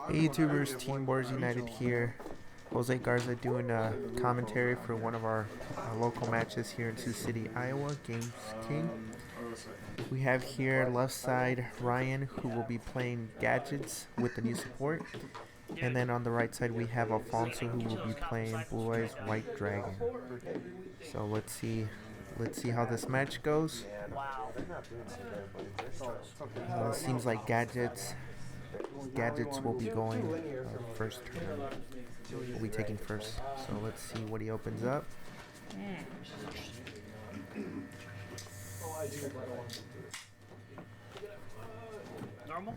Hey YouTubers, Team Wars United here. Jose Garza doing a commentary for one of our local matches here in Sioux City, Iowa, Games King. We have here left side Ryan, who will be playing Gadgets with the new support. And then on the right side we have Alfonso, who will be playing Blue Eyes White Dragon. So let's see how this match goes. Seems like Gadgets will be going first turn. Will be taking first. So let's see what he opens up. Normal?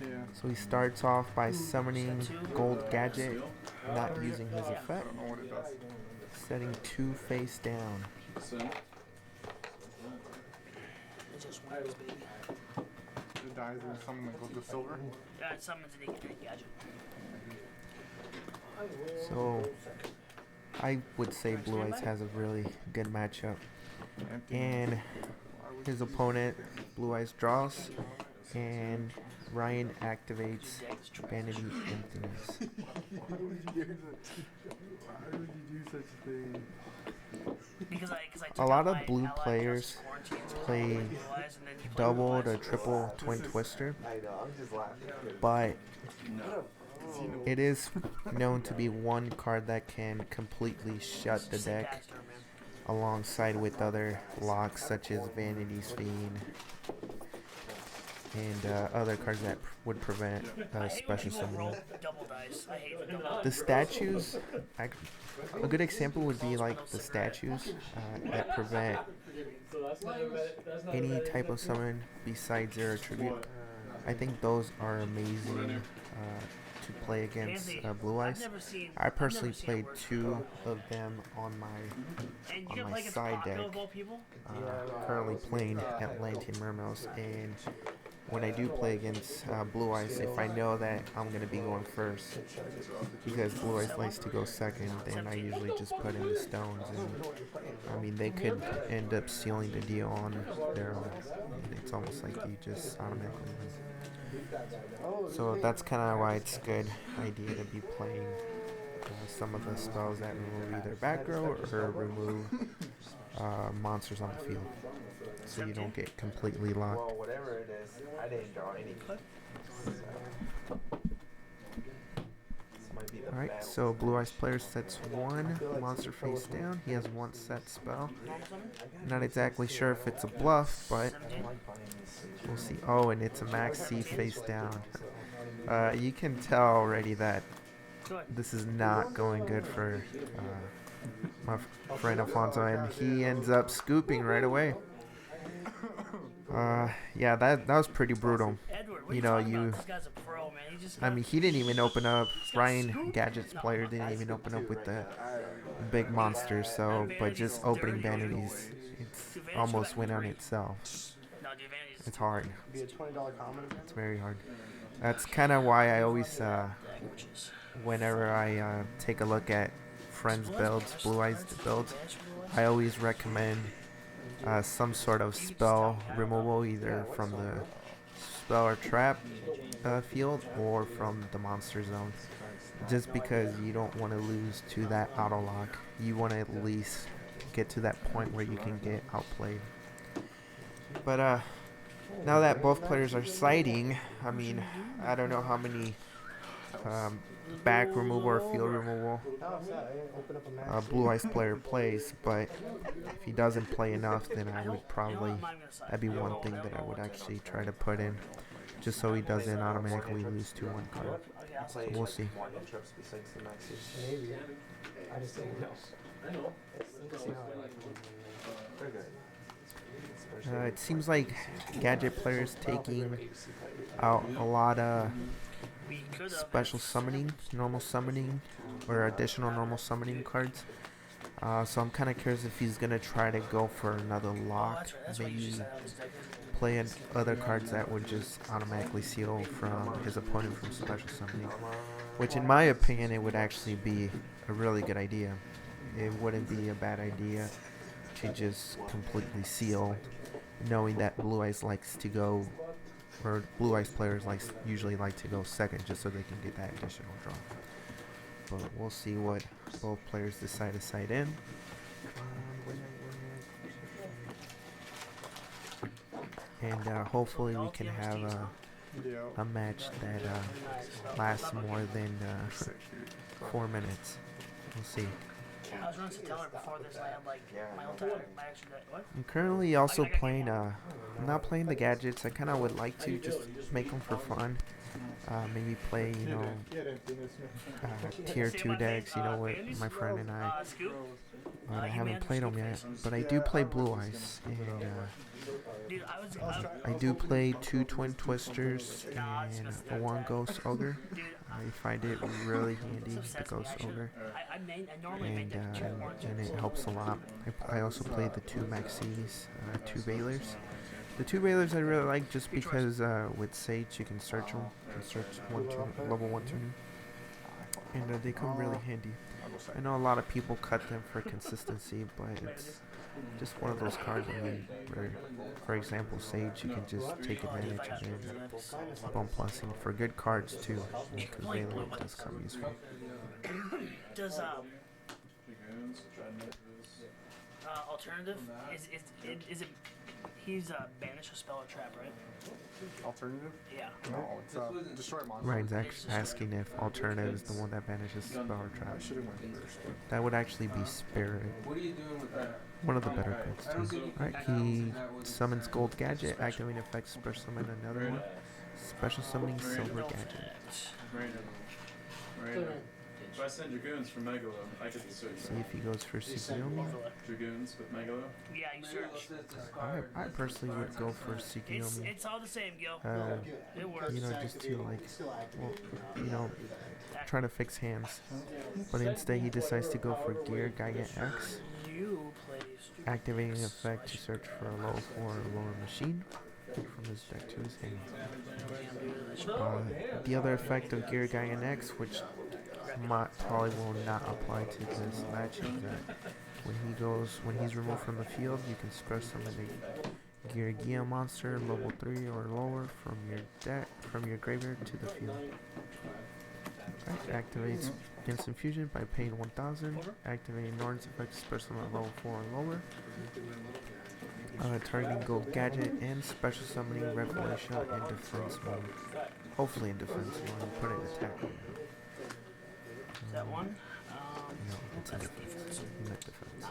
Yeah. So he starts off by summoning Gold Gadget, not using his effect. Setting 2 face down. It just wins, baby. It dies and something that goes to silver. Yeah, it summons a gadget. So I would say Blue Eyes has a really good matchup. And his opponent, Blue Eyes, draws, and Ryan activates Vanity Emptiness. Why would you do such a thing? Because I A lot of blue players play double to triple twin twister, but it is known to be one card that can completely shut the deck alongside with other locks such as Vanity's Fiend and other cards that would prevent special summoning. The statues, a good example would be like the statues that prevent any type of summon besides their attribute. I think those are amazing to play against Blue Eyes. I personally played 2 of them on my side deck. Currently playing Atlantean Mermails, and when I do play against Blue Eyes, if I know that I'm going to be going first, because Blue Eyes likes to go second, then I usually just put in the stones, and I mean, they could end up sealing the deal on their own. It's almost like you just automatically win. So that's kind of why it's a good idea to be playing some of the spells that remove either back row or remove monsters on the field, so you don't get completely locked. Well, whatever it is, I didn't draw any. Alright, so Blue Eyes player sets 1 monster face down. He has 1 set spell. Not exactly sure if it's a bluff, but we'll see. Oh, and it's a max C face down. You can tell already that this is not going good for my friend Alfonso, and he ends up scooping right away. Yeah, that was pretty brutal. You know, I mean, he didn't even open up. Ryan Gadget's player didn't even open up with the big monsters. So, but just opening vanities, it's almost went on itself. It's hard. It's very hard. That's kind of why I always, whenever I take a look at friends' builds, Blue Eyes builds, I always recommend some sort of spell removal, either from the spell or trap field or from the monster zone, just because you don't want to lose to that auto lock. You want to at least get to that point where you can get outplayed. But now that both players are siding, I mean, I don't know how many back removal or field removal Blue Eyes player plays, but if he doesn't play enough, then I would probably, that'd be one thing that I would actually try to put in, just so he doesn't automatically lose to 1 card. So we'll see. It seems like Gadget players taking out a lot of special summoning, normal summoning, or additional normal summoning cards. So I'm kind of curious if he's going to try to go for another lock, maybe play in other cards that would just automatically seal from his opponent from special summoning, which in my opinion it would actually be a really good idea. It wouldn't be a bad idea to just completely seal, knowing that Blue Eyes likes to go or Blue Eyes players usually like to go second just so they can get that additional draw. But we'll see what both players decide to side in. And hopefully we can have a match that lasts more than 4 minutes. We'll see. I was running Satellar before this, and I had like my whole time, my extra day. What? I'm currently also playing, I'm not playing the gadgets. I kind of would like to just make them for fun. Maybe play, tier 2 decks, with my friend and I. But I haven't played them yet. But I do play Blue Eyes. And I do play 2 Twin Twisters and a 1 Ghost Ogre. I find it really handy, the Ghost Ogre. And it helps a lot. I also play the 2 Maxis, 2 Baylors. The 2 Baylors I really like just because with Sage you can search them. You can search level 1 tuning. And they come really handy. I know a lot of people cut them for consistency, but it's just one of those cards. I mean, for example, Sage, you can just take advantage of it. Bone plussing for good cards too, because Baylor does come useful. Does alternative is it? He's banish a spell or trap, right? Alternative? Yeah. No, it's destroy monster. Ryan's asking if alternative is the one that banishes spell or trap. I should have went first. That would actually be Spirit. What are you doing with that? One of the better cards too. Alright, he summons Gold Gadget, activating effect, special summon another one. Special summoning Silver Gadget. Random. If I send Dragoons from Megalo, I get the suit. See if he goes for Tsukiyomi. Dragoons with Megalo? Yeah, you search. I personally would go for Tsukiyomi. It's all the same, Gil. It works. Just to try to fix hands. But instead he decides to go for Gear Gigant X. Activating effect to search for a low 4 or lower machine from his deck to his hand. The other effect of Gear Gigant X, which probably will not apply to this match, is that when he's removed from the field, you can special summon a Yugioh monster level 3 or lower from your graveyard to the field. Activates instant fusion by paying 1,000. Activating Norn's effect, special summon level 4 or lower. Targeting Gold Gadget and special summoning Revelation in defense mode. Hopefully in defense mode. Put it in attack mode. Is that one? No, it's in defense. Not defense.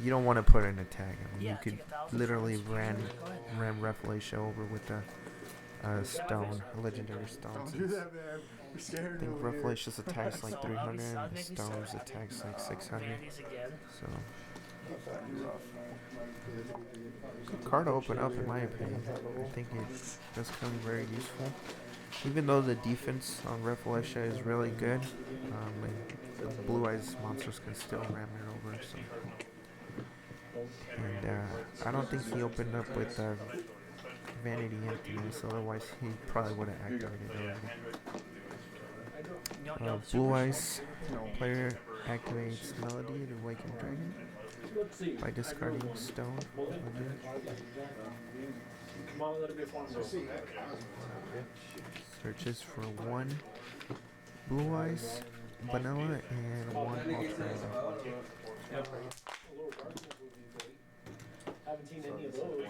You don't want to put it in attack. I mean, you could literally ram Revelation over with a stone, a legendary stone. Don't do that, man. We're scared. I think Revelation's attacks like 300 and the stone's attacks like 600. So good card to open up in my opinion. I think it does come very useful. Even though the defense on Revelation is really good, the Blue Eyes monsters can still ram it over. So. And I don't think he opened up with Vanity Emptiness, otherwise he probably would have activated already. Blue Eyes player activates Melody, the Awakened Dragon, by discarding Stone. Searches for 1 Blue Eyes, Vanilla, and 1 alternative. Haven't seen any of those.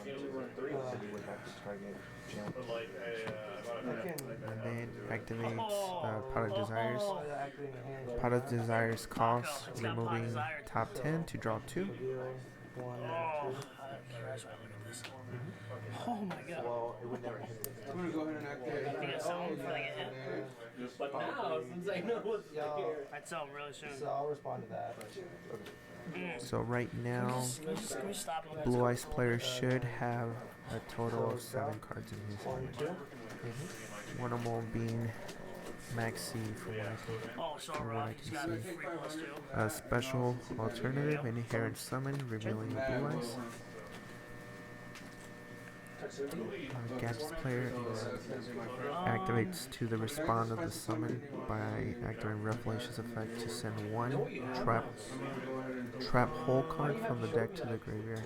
And then activates Pot of Desires. Pot of Desires costs removing top 10 to draw 2. Oh my god. I'm gonna go ahead and activate. You get someone before they get hit. But now, since I know what's there. I'd sell them really soon. So I'll respond to that. So right now, Can we stop him? Blue Eyes player should have a total of 7 cards in his hand. One of them being Maxi from what I can see. A special alternative, an inherent summon, revealing Blue Eyes. Gadget's player activates to the respond of the summon by activating Revelation's effect to send 1 trap hole card from the deck to the graveyard.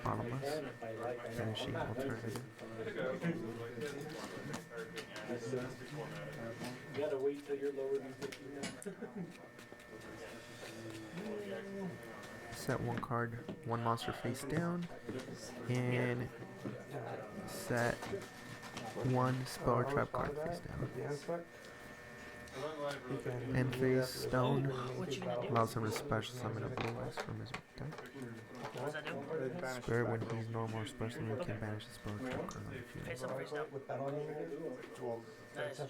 Bottomless. Finishing alternative. You gotta wait till you're lower than 50 now. Set one card, one monster face down, and set one spell or trap card face down. End phase stone What you gonna do? allows him to special summon a blue eyes from his deck. What does that do? Spirit, when he's normal or special, he can banish the spell or trap card on the Face field. up, face down. Well, Nice. I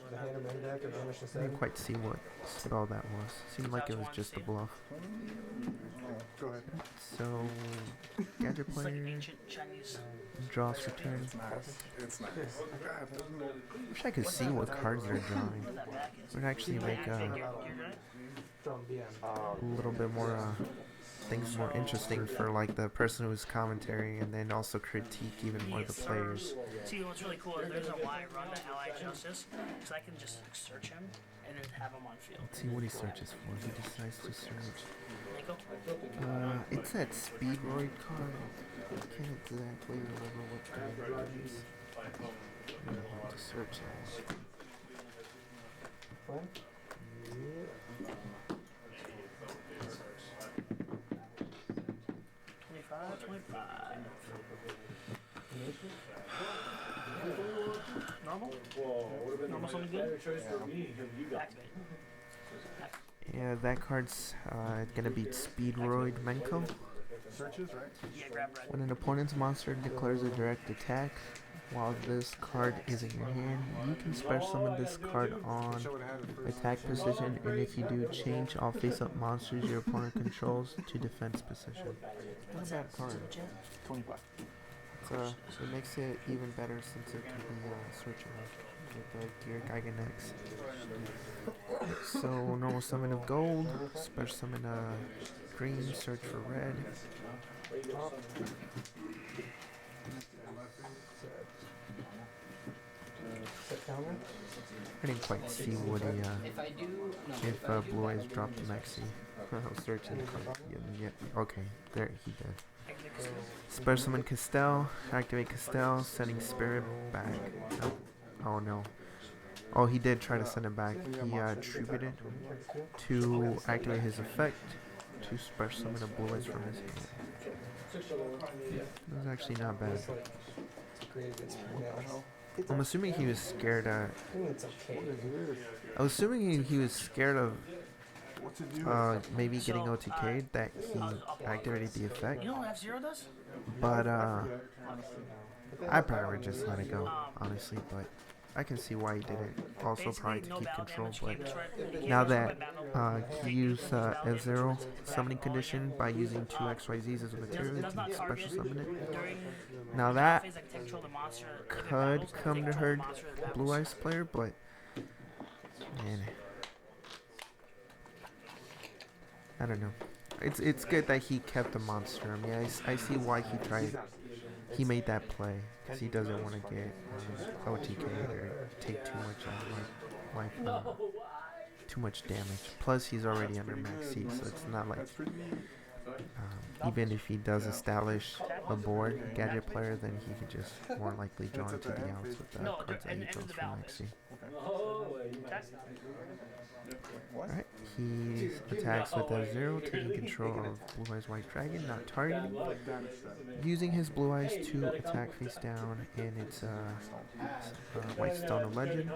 didn't quite see what spell that was. Seemed like it was just a bluff. go ahead. So, gadget It's like player ancient Chinese. draws for turn. It's nice. It's nice. God, doesn't it? Wish I could see what cards they're drawing. What that back is. Would actually make You're a right. little bit more things more interesting for like the person who's commentating, and then also critique even more the players. See, what's really cool is there's a why I run the Allied Justice, because I can just search him and then have him on field. Let's see what he searches for. He decides to search. Nico? It's that Speedroid card. I can't exactly remember what card it is. I'm gonna have to search that. 25. Normal? Normal something good? Activate. Yeah, that card's gonna beat Speedroid Menko. Searches, right? Yeah, grab red. When an opponent's monster declares a direct attack, while this card is in your hand, you can special summon this card on Wish I would've had it first. attack position, and if you do, change all face-up monsters your opponent controls to defense position. Not a bad card. 25. It makes it even better since it can be searchable with the Gear Gyganex. So normal summon of gold, special summon green, search for red. I didn't quite see what he if Blue Eyes dropped the Maxi. I was searching the card. Yeah, okay, there he did. Special summon Castell, activate Castell, sending Spirit back. Oh, oh no. Oh, he did try to send it back. He attributed to activate his effect to special summon a Blue Eyes from his hand. That was actually not bad. I'm assuming he was scared. I was assuming he was scared of What's it do? maybe getting OTK'd, that he activated the effect. You know what F-Zero does? But I probably would just let it go, honestly. But I can see why he did it. Also probably to keep control. But now that he used F-Zero summoning condition by using 2 XYZs as a material to special summon it. Now that could come to hurt Blue Eyes player, but man, I don't know. It's good that he kept the monster. I mean, I see why he made that play, because he doesn't want to get OTK or take too much too much damage. Plus, he's already under max C, so it's not like even if he does establish a board gadget player, then he could just more likely draw into the outs with the cards that he draws from max C. Alright, he attacks with F-Zero, taking control of Blue Eyes White Dragon, not targeting, using his Blue Eyes to attack face down, and it's White Stone of Legend.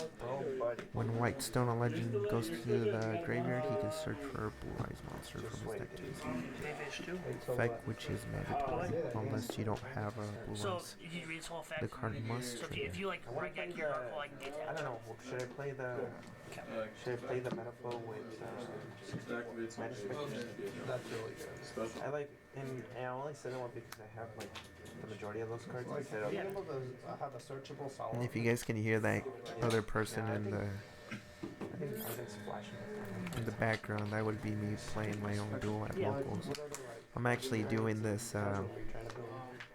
When White Stone of Legend goes to the graveyard, he can search for a Blue Eyes monster from his deck to his hand. Effect, which is mandatory, unless you don't have a Blue Eyes. The card must trigger. I don't know. Should I play the Metaflow with Activates on That's really good. special. I like, and I only said it because I have like the majority of those cards instead of. And if you guys can hear that other person I in think splashing. the background, that would be me playing my own duel at locals. I'm actually doing this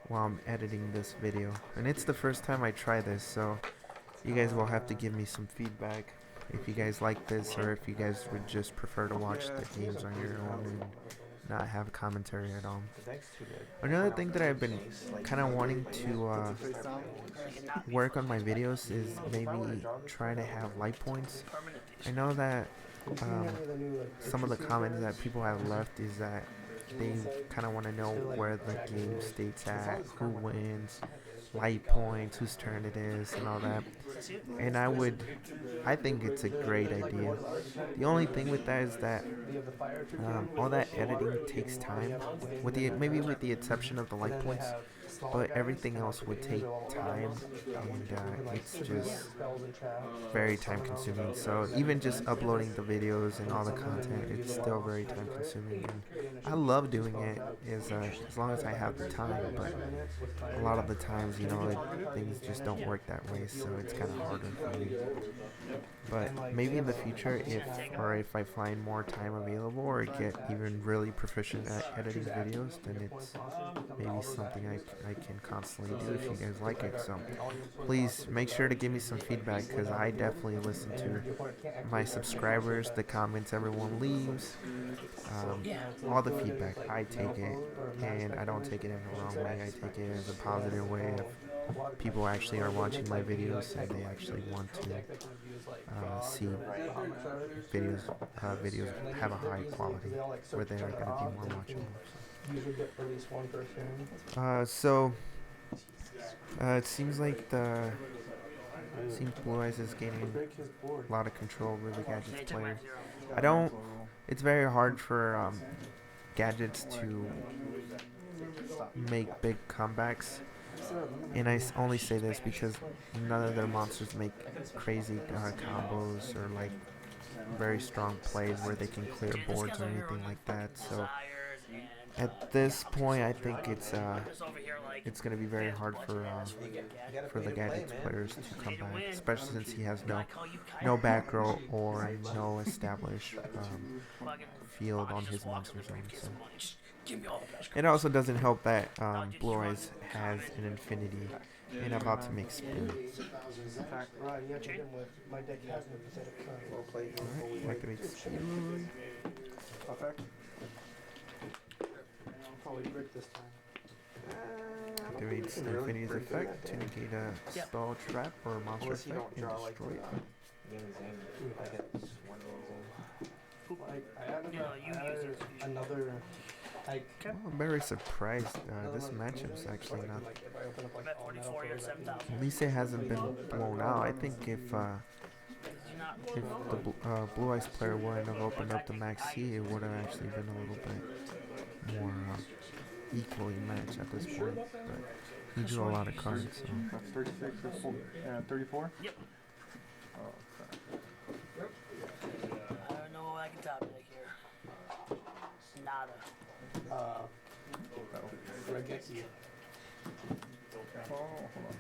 while I'm editing this video, and it's the first time I try this, so you guys will have to give me some feedback if you guys like this, or if you guys would just prefer to watch the games on your own and not have a commentary at all. Another thing that I've been kind of wanting to work on my videos is maybe try to have light points. I know that some of the comments that people have left is that they kind of want to know where the game states at, who wins, light points, whose turn it is, and all that. And I think it's a great idea. The only thing with that is that all that editing takes time, maybe with the exception of the light points, but everything else would take time, and it's just very time consuming. So even just uploading the videos and all the content, it's still very time consuming. And I love doing it as long as I have the time, but a lot of the times, things just don't work that way, so it's kind of harder for me. But maybe in the future, if I find more time available or get even really proficient at editing videos, then it's maybe something I can constantly do if you guys like it. So please make sure to give me some feedback, because I definitely listen to my subscribers, the comments everyone leaves, all the feedback. I take it, and I don't take it in the wrong way. I take it as a positive way of people actually are watching my videos and they actually want to see videos have a high quality where they are going to be more watchable. So it seems like Blue Eyes is gaining a lot of control over the Gadgets player. It's very hard for Gadgets to make big comebacks. And I only say this because none of their monsters make crazy combos or like very strong plays where they can clear boards or anything like that. So at this point, I think it's going to be very hard for the Gadgets players to come back, especially since he has no back row or no established field on his monster zone. So. It also doesn't help that Blue Eyes has an Infinity and about to make Spin. Activate Spin. Activates the Infinity's effect to negate a spell, trap, or monster effect and destroy it. Another. I'm very surprised. This matchup's actually not. At least it hasn't been blown out. I think if the Blue Eyes player wouldn't have opened up the Max C, it would have actually been a little bit more equally matched at this point. But he drew a lot of cards. So. 36 or 34? Yep. Oh, okay. I don't know what I can top back here. Nada. Regeki. Oh, hold on.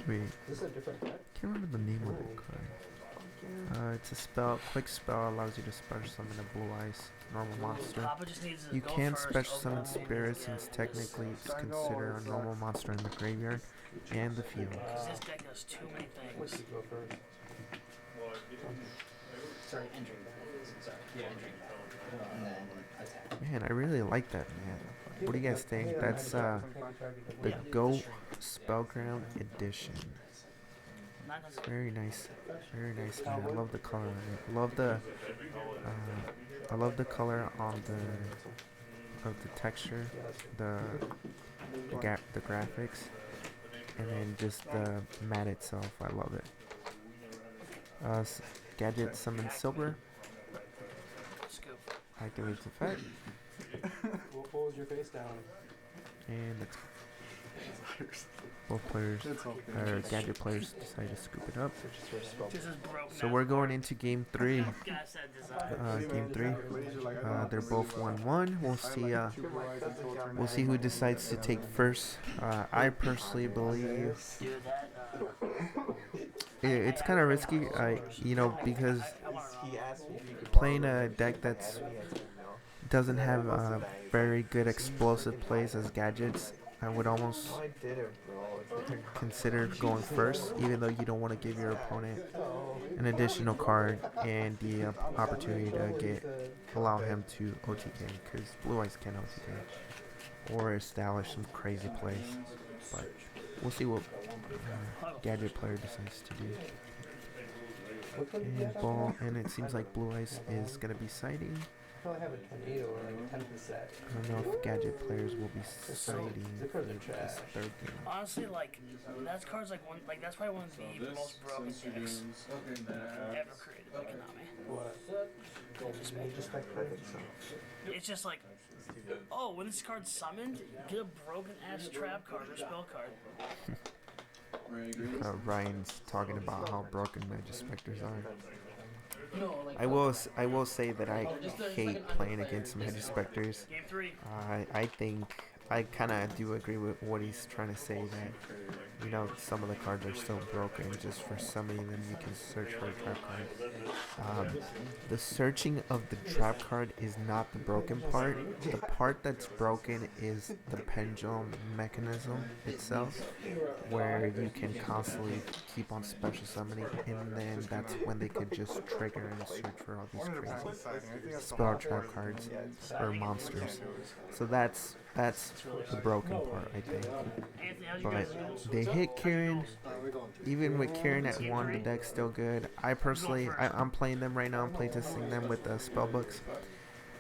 Wait. Is this a different deck? Can't remember the name of the card. It's a quick spell, allows you to special summon a Blue Eyes normal monster. You can special summon spirits since technically it's considered a normal monster in the graveyard and the field. This deck does too many things. Sorry, entering. Sorry, yeah, entering. And then attack. Man, I really like that, man. What do you guys think? That's the Go Spellground Edition. Very nice, man. I love the color on it. I love the color on the texture, the graphics, and then just the mat itself. I love it. Gadget summon Silver. Activates effect. We'll hold your face down. And let's both players, or Gadget players, decide to scoop it up. So we're going into game 3. They're both 1-1. We'll see who decides to take first. I personally believe it's kind of risky, because playing a deck that's doesn't have very good explosive plays as Gadgets, I would almost consider going first, even though you don't want to give your opponent an additional card and the opportunity to allow him to OTK, because Blue Eyes can OTK or establish some crazy plays. But we'll see what Gadget player decides to do. And it seems like Blue Eyes is gonna be siding. Probably have a tornado or like a 10%. I don't know if Gadget players will be siding for this third game. Honestly, like that card's like that's probably one of the most broken decks ever created by Konami. What? It's just like, oh, when this card's summoned, get a broken ass trap card or spell card. Ryan's talking about how broken Magic Specters are. No, like I will say that I hate playing against Magic Specters. Game 3. I think I kind of do agree with what he's trying to say, that some of the cards are still broken. Just for summoning them, you can search for a trap card. The searching of the trap card is not the broken part. The part that's broken is the pendulum mechanism itself, where you can constantly keep on special summoning, and then that's when they could just trigger and search for all these crazy spell trap cards or monsters. So that's the broken part, I think. But they hit Kieran. Even with Kieran at 1, the deck's still good. I'm playing them right now. I'm playtesting them with the spellbooks.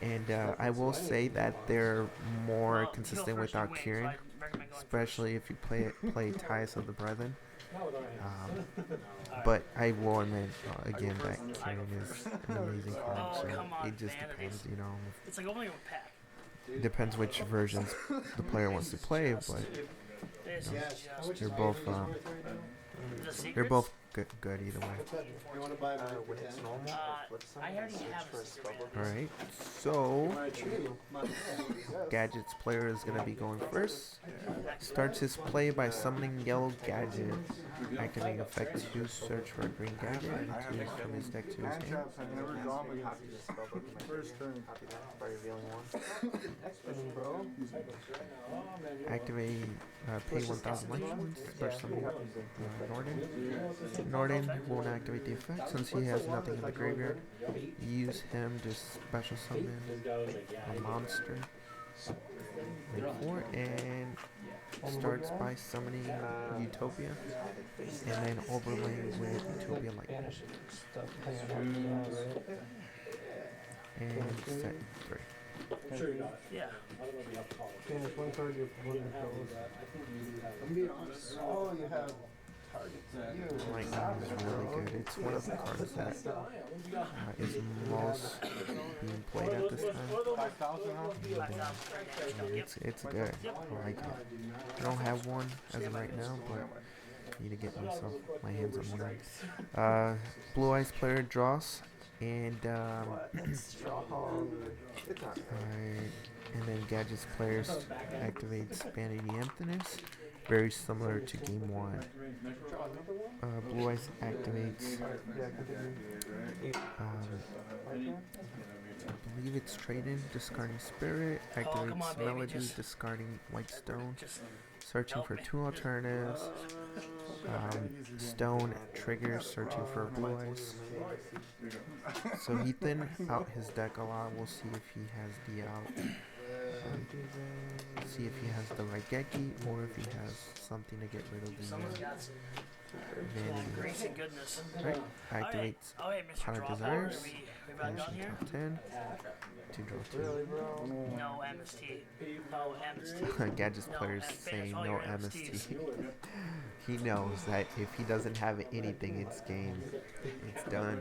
And I will say that they're more consistent without Kieran, especially if you play Ties of the Brethren. But I will admit again that Kieran is an amazing card, so it just depends, It's like opening a pack. It depends which versions the player wants to play, but they're both good either way. You want to buy mine for When it's 10? normal, I already have a secret. Alright, so My tree. Gadget's player is going to be going first. Starts his play by summoning Yellow Gadget. Activating effect 2, search for a green gadget, and 2 from his deck to his Hand hand. traps, I never draw them against first turn. by revealing one. Bro. Activate, pay 1,000 life points, first summon Norden. Norden won't activate the effect since he has nothing in the graveyard. Use him to special summon a monster. Make 4 and starts by summoning Utopia and then overlaying with Utopia Lightning. And set 3. Yeah. Finish one card, your opponent goes. I'm being honest. Oh, you have targets. You. Lightning is really good. It's one of the cards that is most being played at this time. 5,000, huh? And it's good. I like it. I don't have one as of right now, but I need to get my hands on one. Blue Eyes player draws, and and then Gadget's players activates Vanity Emptiness, very similar to Game 1. Blue Eyes activates, I believe it's Trade-in, discarding Spirit, activates Melody, discarding White Stone, searching for 2 alternatives, Stone triggers, searching for Blue Eyes. So he thinned out his deck a lot. We'll see if he has the see if he has the right Geki, or if he has something to get rid of the Vanity. Grace and goodness. Right, activates Okay, Mr. Product Drawball, Desires, we about done finishing here? top 10, to draw 2. No MST. No MST. Gadget's players saying no MST. He knows that if he doesn't have anything, it's game. It's done.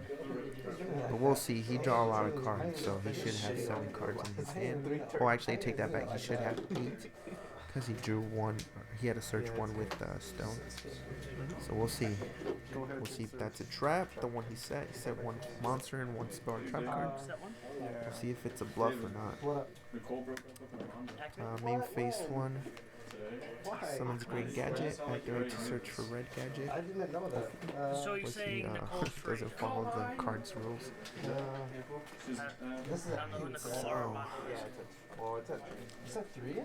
But we'll see. He draw a lot of cards, so he should have 7 cards in his hand. Oh, actually, I take that back. He should have 8, because he drew 1. He had to search 1 with Stone. So we'll see. We'll see if that's a trap. The one he set 1 monster and 1 spell trap card. We'll see if it's a bluff or not. Main face 1. Summons green gadget. Activate to search for red gadget. I didn't know that. So you're But he saying Nicole's free? doesn't follow the cards rules. This is I don't know who Nicole or Mono is. Well, it's a 3?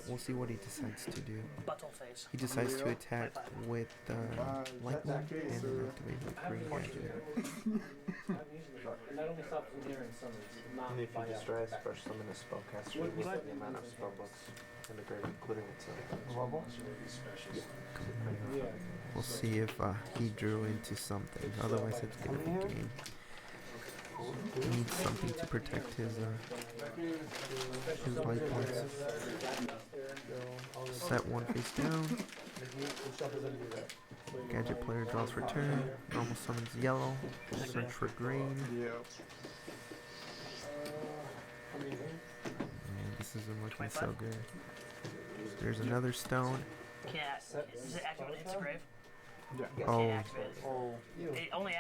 we'll see what he decides to do. Butthole face. He decides to attack with lightning and then activate with green gadget. And if you destroy a special summon a spellcaster, with the amount of spellbooks in the grave, including its level. We'll see if he drew into something. Otherwise, it's gonna be game. He needs something to protect his life points. Set one face down. Gadget player draws for turn. Normal summons yellow. Search for green. Man, this isn't looking so good. There's another stone. Is it active when it hits the grave? Oh, It only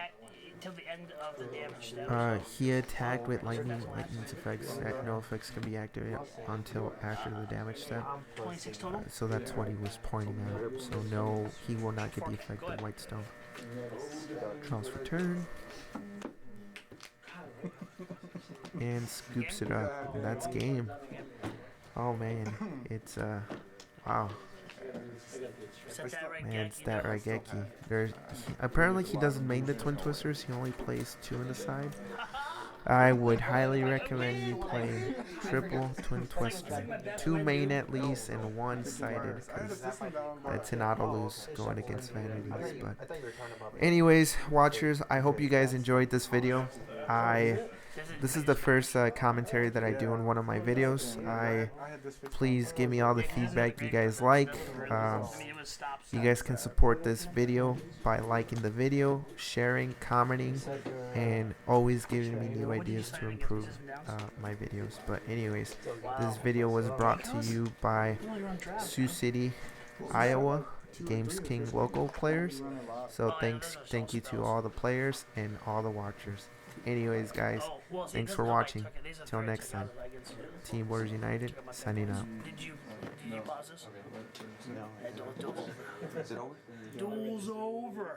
till the end of the damage step. he attacked with lightning. Lightning's effects, no effects can be activated until after the damage step. 26 total. So that's what he was pointing out. So no, he will not get the effect of white stone. Draws for turn. And scoops it up. And that's game. Oh man, it's wow. Man, it's that Raigeki. Apparently he doesn't main the Twin Twisters, he only plays 2 on the side. I would highly recommend you play triple Twin Twister. 2 main at least and 1 sided, because that's an auto lose going against Vanities. But anyways, watchers, I hope you guys enjoyed this video. This is the first commentary that I do on one of my videos. Please give me all the feedback you guys like. You guys can support this video by liking the video, sharing, commenting, and always giving me new ideas to improve my videos. But anyways, this video was brought to you by Sioux City, Iowa, Games King local players. So thank you to all the players and all the watchers. Anyways, guys, thanks for watching. Till next time, Team Warriors United, signing out. Did you pause this? No. Duel's over.